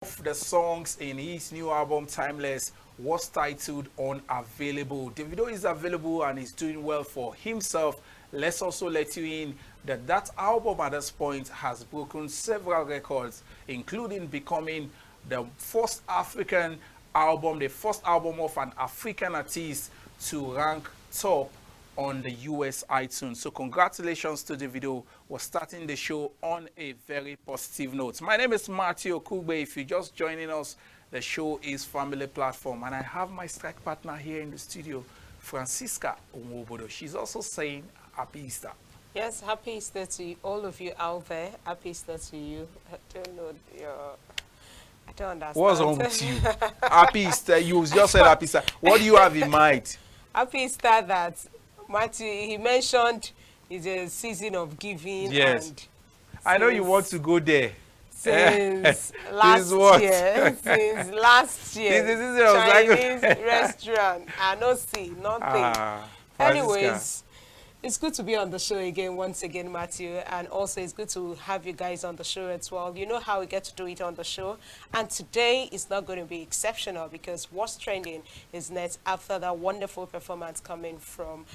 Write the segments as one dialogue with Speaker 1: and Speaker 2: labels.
Speaker 1: of the songs in his new album Timeless was titled Unavailable. Davido is available and is doing well for himself. Let's also let you in that that album at this point has broken several records, including becoming the first African album, the first album of an African artist to rank top on the US iTunes. So congratulations to Davido. We're starting the show on a very positive note. My name is Matthew Okugbe. If you're just joining us, the show is Family Platform. And I have my strike partner here in the studio, Francisca Onwobodo. She's also saying Happy Easter.
Speaker 2: Yes, happy Easter to all of you out there. Happy Easter to you. I don't know I don't understand.
Speaker 1: What's wrong with you? Happy Easter. You just said Happy Easter. What do you have in mind?
Speaker 2: Happy Easter that Matthew, he mentioned it's a season of giving.
Speaker 1: Yes.
Speaker 2: And
Speaker 1: I know you want to go there.
Speaker 2: Since last year, since last year,
Speaker 1: This is Chinese
Speaker 2: restaurant, I don't see nothing. Anyways, it's good to be on the show again, once again, Matthew, and also it's good to have you guys on the show as well. You know how we get to do it on the show, and today is not going to be exceptional because what's trending is next after that wonderful performance coming from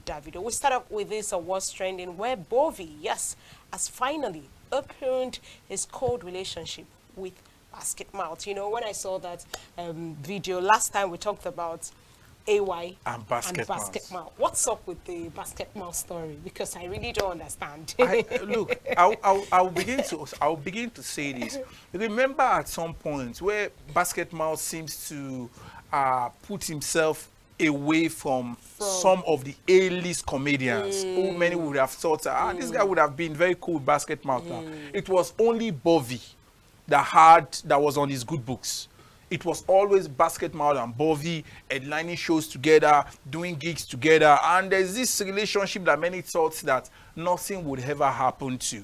Speaker 2: Davido. We start up with this what's trending, where Bovi, yes, has finally opened his cold relationship with Basketmouth. You know, when I saw that video last time, we talked about AY
Speaker 1: and Basketmouth.
Speaker 2: What's up with the Basketmouth story? Because I really don't understand.
Speaker 1: Look, I'll begin to say this. Remember at some point where Basketmouth seems to put himself away from some of the A-list comedians who many would have thought, this guy would have been very cool with Basketmouth now. It was only Bovi that was on his good books. It was always Basketmouth and Bovi headlining shows together, doing gigs together, and there's this relationship that many thought that nothing would ever happen to.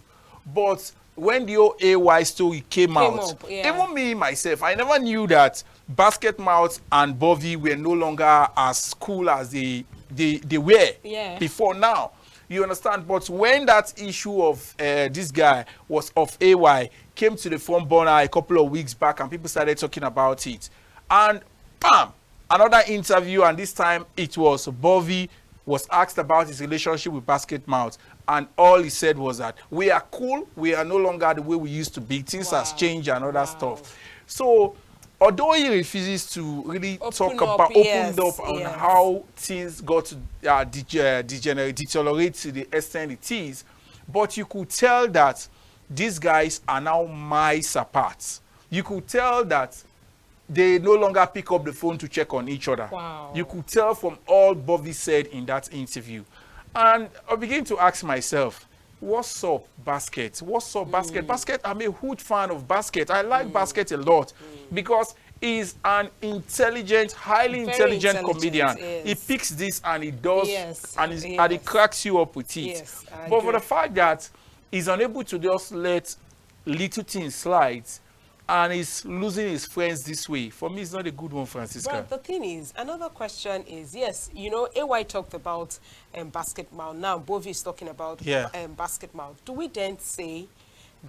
Speaker 1: But when the old AY story came out, even me myself, I never knew that Basketmouth and Bovi were no longer as cool as they were before now. You understand? But when that issue of this guy was of AY came to the front burner a couple of weeks back and people started talking about it, and bam, another interview, and this time it was Bovi was asked about his relationship with Basketmouth, and all he said was that we are cool, we are no longer the way we used to be, things has changed and other stuff. So although he refuses to really opened up on how things got to deteriorate to the extent it is, but you could tell that these guys are now miles apart. You could tell that they no longer pick up the phone to check on each other. You could tell from all Bovi said in that interview. And I begin to ask myself, what's up, Basket? What's up, Basket? Basket, I'm a huge fan of Basket. I like Basket a lot because he's an intelligent, highly intelligent comedian. He picks this and he does, and he cracks you up with it. But for the fact that he's unable to just let little things slide and he's losing his friends this way, for me, it's not a good one, Francisca.
Speaker 2: But the thing is, another question is, yes, you know, AY talked about Basketmouth. Now, Bovi is talking about Basketmouth. Do we then say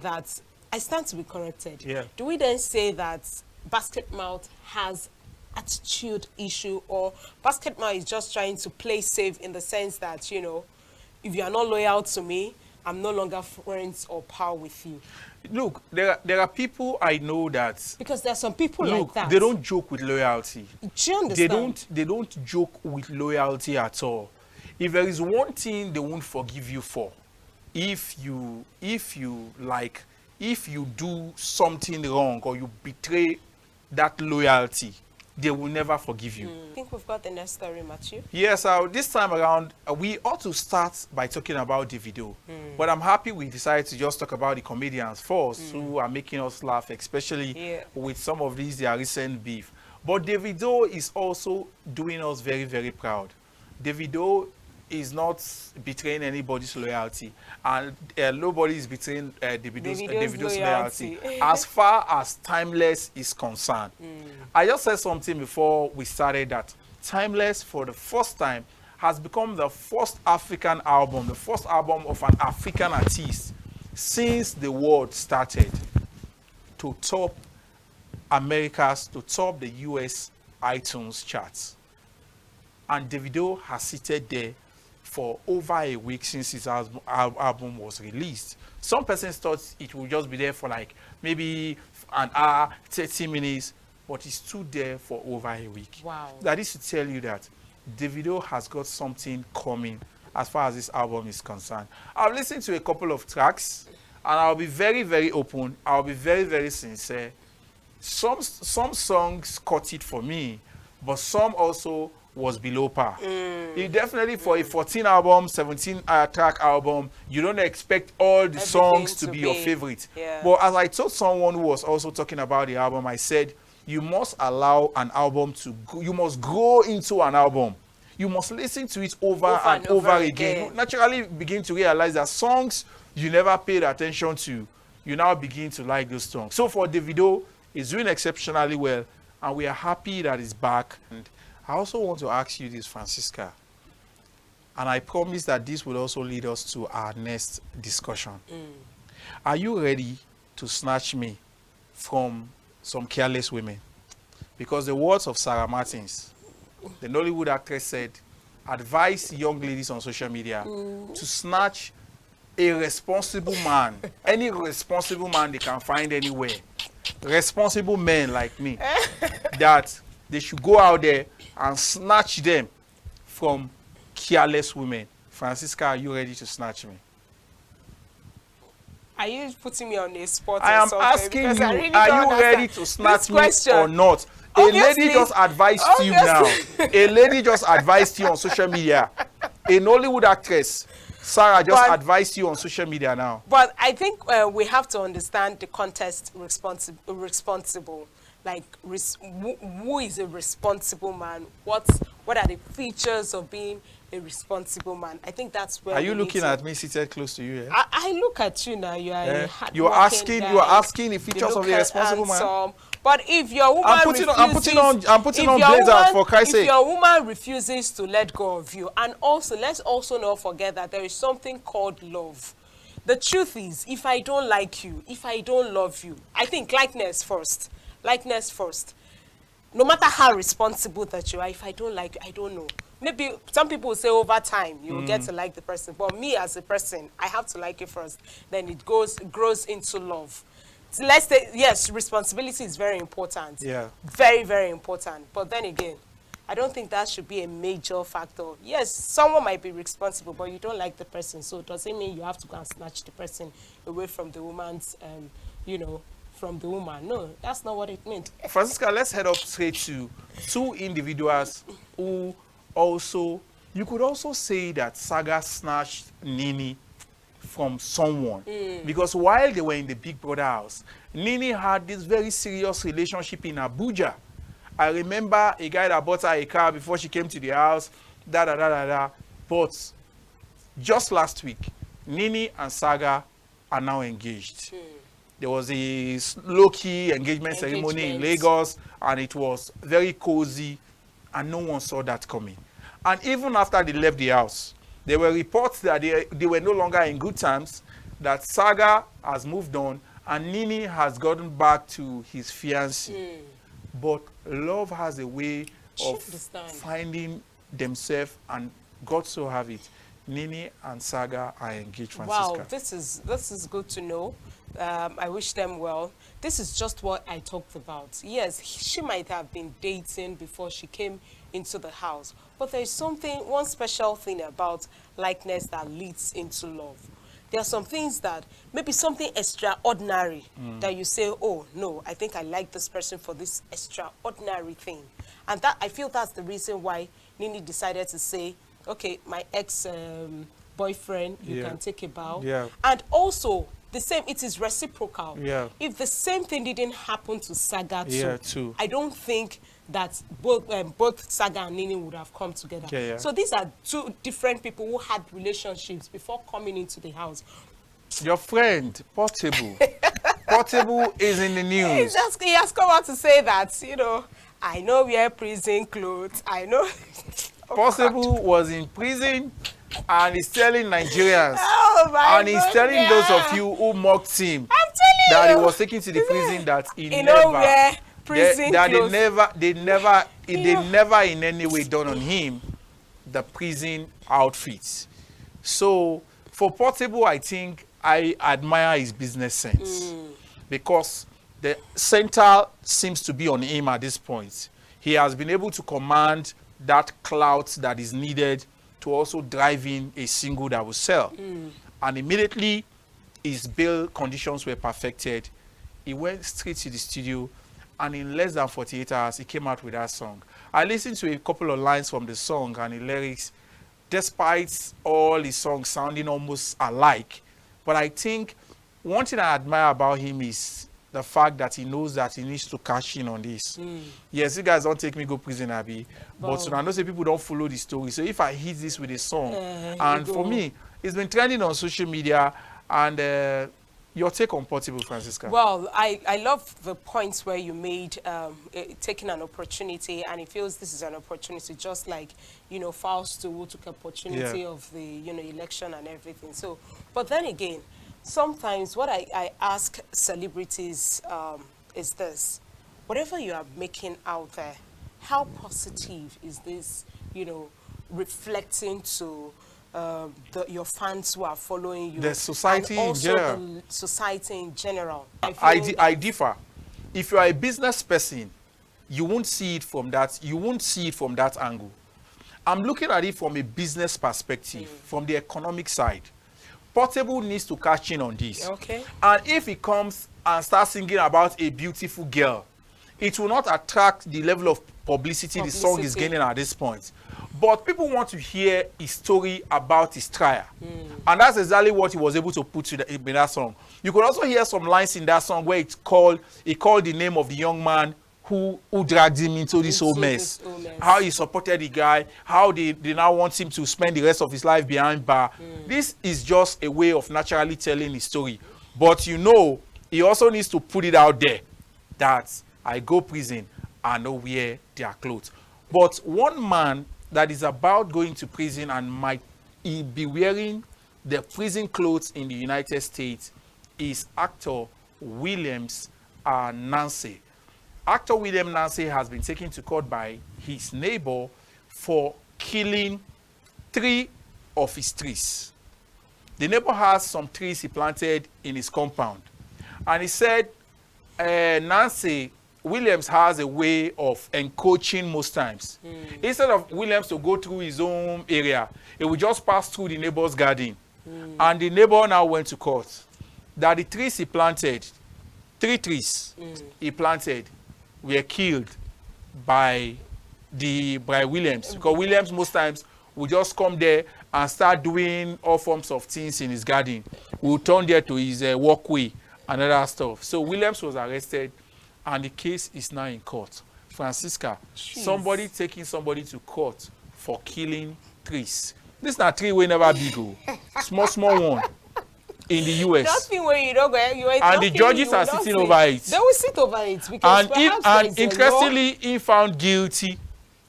Speaker 2: that, I stand to be corrected, do we then say that Basketmouth has attitude issue, or Basketmouth is just trying to play safe in the sense that, you know, if you are not loyal to me, I'm no longer friends or pal with you?
Speaker 1: Look, there are people I know that,
Speaker 2: because there are some people like that.
Speaker 1: They don't joke with loyalty. Do you
Speaker 2: understand?
Speaker 1: They don't joke with loyalty at all. If there is one thing they won't forgive you for, if you do something wrong or you betray that loyalty, they will never forgive you.
Speaker 2: I think we've got the next story, Matthew.
Speaker 1: Yes, this time around, we ought to start by talking about Davido. But I'm happy we decided to just talk about the comedians first, who are making us laugh, especially with some of their recent beef. But Davido is also doing us very, very proud. Davido is not betraying anybody's loyalty, and nobody is betraying Davido's loyalty as far as Timeless is concerned. I just said something before we started that Timeless, for the first time, has become the first African album, the first album of an African artist since the world started to top Americas to top the US iTunes charts. And Davido has seated there for over a week since his album was released. Some persons thought it would just be there for like maybe an hour, 30 minutes, but he stood there for over a week.
Speaker 2: Wow.
Speaker 1: That is to tell you that Davido has got something coming as far as this album is concerned. I've listened to a couple of tracks, and I'll be very, very open. I'll be very, very sincere. Some songs caught it for me, but some also was below par. It definitely for a 14 album, 17 track album, you don't expect all the songs to be your favorite.
Speaker 2: Yeah.
Speaker 1: But as I told someone who was also talking about the album, I said, you must allow an album to go, you must grow into an album. You must listen to it over and over again. You naturally begin to realize that songs you never paid attention to, you now begin to like those songs. So for Davido, he's doing exceptionally well, and we are happy that he's back. And I also want to ask you this, Francisca, and I promise that this will also lead us to our next discussion. Are you ready to snatch me from some careless women? Because the words of Sarah Martins, the Nollywood actress, said, advise young ladies on social media to snatch a responsible man, any responsible man they can find anywhere, responsible men like me, that they should go out there and snatch them from careless women. Francisca, are you ready to snatch me?
Speaker 2: Are you putting me on a spot?
Speaker 1: I am asking you, really are you ready to snatch me or not? Obviously, a lady just advised you now. A lady just advised you on social media. A Nollywood actress, Sarah, just advised you on social media now.
Speaker 2: But I think we have to understand the context responsible. Like, who is a responsible man? What are the features of being a responsible man? I think that's where.
Speaker 1: Are you looking at me seated close to you?
Speaker 2: I look at you now. You are
Speaker 1: you are asking the features of a responsible man.
Speaker 2: But if your woman
Speaker 1: I'm putting on blazer for Christ's sake.
Speaker 2: If your woman refuses to let go of you, and also let's also not forget that there is something called love. The truth is, if I don't like you, if I don't love you, I think likeness first. Likeness first. No matter how responsible that you are, if I don't like you, I don't know. Maybe some people will say over time you will get to like the person, but me as a person, I have to like you first. Then it grows into love. So let's say, yes, responsibility is very important.
Speaker 1: Yeah.
Speaker 2: Very, very important. But then again, I don't think that should be a major factor. Yes, someone might be responsible, but you don't like the person. So does it mean you have to go and snatch the person away from the woman's, from the woman? No, that's not what it meant.
Speaker 1: Francisca, let's head up straight to two individuals who also, you could also say that Saga snatched Nini from someone. Because while they were in the Big Brother house, Nini had this very serious relationship in Abuja. I remember a guy that bought her a car before she came to the house, But just last week, Nini and Saga are now engaged. There was a low-key engagement ceremony in Lagos, and it was very cozy, and no one saw that coming. And even after they left the house, there were reports that they were no longer in good terms, that Saga has moved on, and Nini has gotten back to his fiancé. But love has a way of finding themselves, and God so have it, Nini and Saga are engaged, Francisca.
Speaker 2: Wow, this is good to know. I wish them well. This is just what I talked about. Yes, she might have been dating before she came into the house, but there's one special thing about likeness that leads into love. There are some things that, maybe something extraordinary that you say, oh, no, I think I like this person for this extraordinary thing. And that, I feel that's the reason why Nini decided to say, okay, my ex-boyfriend, you can take a bow.
Speaker 1: Yeah.
Speaker 2: And also, the same, it is reciprocal.
Speaker 1: Yeah.
Speaker 2: If the same thing didn't happen to Saga
Speaker 1: too,
Speaker 2: I don't think that both Saga and Nini would have come together.
Speaker 1: Yeah.
Speaker 2: So these are two different people who had relationships before coming into the house.
Speaker 1: Your friend, Portable. Portable is in the news.
Speaker 2: He has come out to say that, I know we are prison clothes. I know.
Speaker 1: Portable was in prison, and he's telling Nigerians,
Speaker 2: and
Speaker 1: he's telling those of you who mocked him
Speaker 2: that
Speaker 1: he was taken to the prison that he never
Speaker 2: prison
Speaker 1: that
Speaker 2: clothes.
Speaker 1: they never in any way done on him the prison outfits. So for Portable, I think I admire his business sense because the center seems to be on him at this point. He has been able to command that clout that is needed to also drive in a single that will sell. And immediately his bail conditions were perfected. He went straight to the studio, and in less than 48 hours, he came out with that song. I listened to a couple of lines from the song and the lyrics, despite all his songs sounding almost alike. But I think one thing I admire about him is the fact that he knows that he needs to cash in on this. Yes, you guys don't take me go prison, Abby. But so I know say people don't follow the story. So if I hit this with a song, and for me, it's been trending on social media, and your take on Portable, Francisca?
Speaker 2: Well, I love the points where you made taking an opportunity, and it feels this is an opportunity, just like, you know, Fausto who took opportunity of the, you know, election and everything. So, but then again, sometimes what I ask celebrities is this: whatever you are making out there, how positive is this, you know, reflecting to your fans who are following you,
Speaker 1: the society
Speaker 2: and also
Speaker 1: in general.
Speaker 2: the society in general?
Speaker 1: I differ. If you are a business person, you won't see it from that. You won't see it from that angle. I'm looking at it from a business perspective, from the economic side. Portable needs to cash in on this.
Speaker 2: Okay.
Speaker 1: And if he comes and starts singing about a beautiful girl, it will not attract the level of publicity the song is gaining at this point. But people want to hear his story about his trial. And that's exactly what he was able to put in that song. You could also hear some lines in that song where he called the name of the young man who dragged him into this whole mess. How he supported the guy, how they now want him to spend the rest of his life behind bar. This is just a way of naturally telling his story. But you know, he also needs to put it out there that I go prison, I know wear their clothes. But one man that is about going to prison and might be wearing the prison clothes in the United States is actor Williams Nancy. Actor William Nancy has been taken to court by his neighbor for killing 3 of his trees. The neighbor has some trees he planted in his compound. And he said Nancy Williams has a way of encroaching most times. Instead of Williams to go through his own area, he would just pass through the neighbor's garden. And the neighbor now went to court that the trees he planted, 3 trees he planted, were killed by Williams. Because Williams most times would just come there and start doing all forms of things in his garden. We would turn there to his walkway and other stuff. So Williams was arrested, and the case is now in court. Francisca, somebody taking somebody to court for killing trees. This is not tree we never big go. Small one in the US.
Speaker 2: Nothing where you don't go.
Speaker 1: And the judges are sitting over it.
Speaker 2: They will sit over it because
Speaker 1: and interestingly, he found guilty.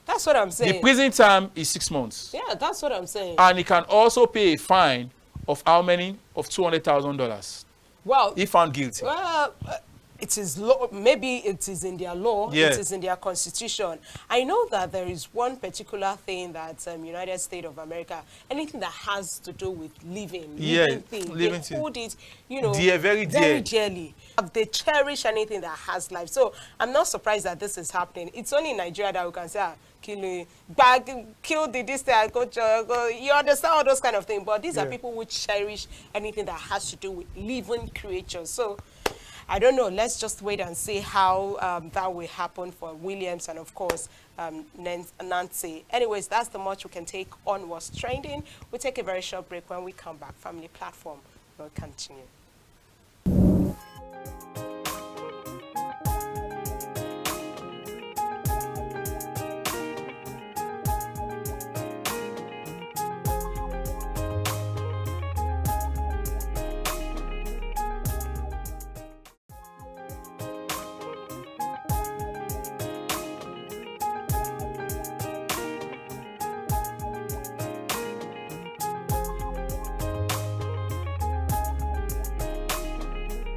Speaker 2: That's what I'm saying.
Speaker 1: The prison term is 6 months.
Speaker 2: Yeah, that's what I'm saying.
Speaker 1: And he can also pay a fine of how many? Of $200,000.
Speaker 2: Well,
Speaker 1: he found guilty.
Speaker 2: Well, it is law. Maybe it is in their law.
Speaker 1: Yeah.
Speaker 2: It is in their constitution. I know that there is one particular thing that United States of America, anything that has to do with living thing, they hold it, you know,
Speaker 1: very
Speaker 2: dearly. They cherish anything that has life. So I'm not surprised that this is happening. It's only in Nigeria that we can say, kill this thing, you understand all those kind of things. But these are people who cherish anything that has to do with living creatures. So I don't know. Let's just wait and see how that will happen for Williams and, of course, Nancy. Anyways, that's the much we can take on what's trending. We'll take a very short break. When we come back, Family Platform will continue.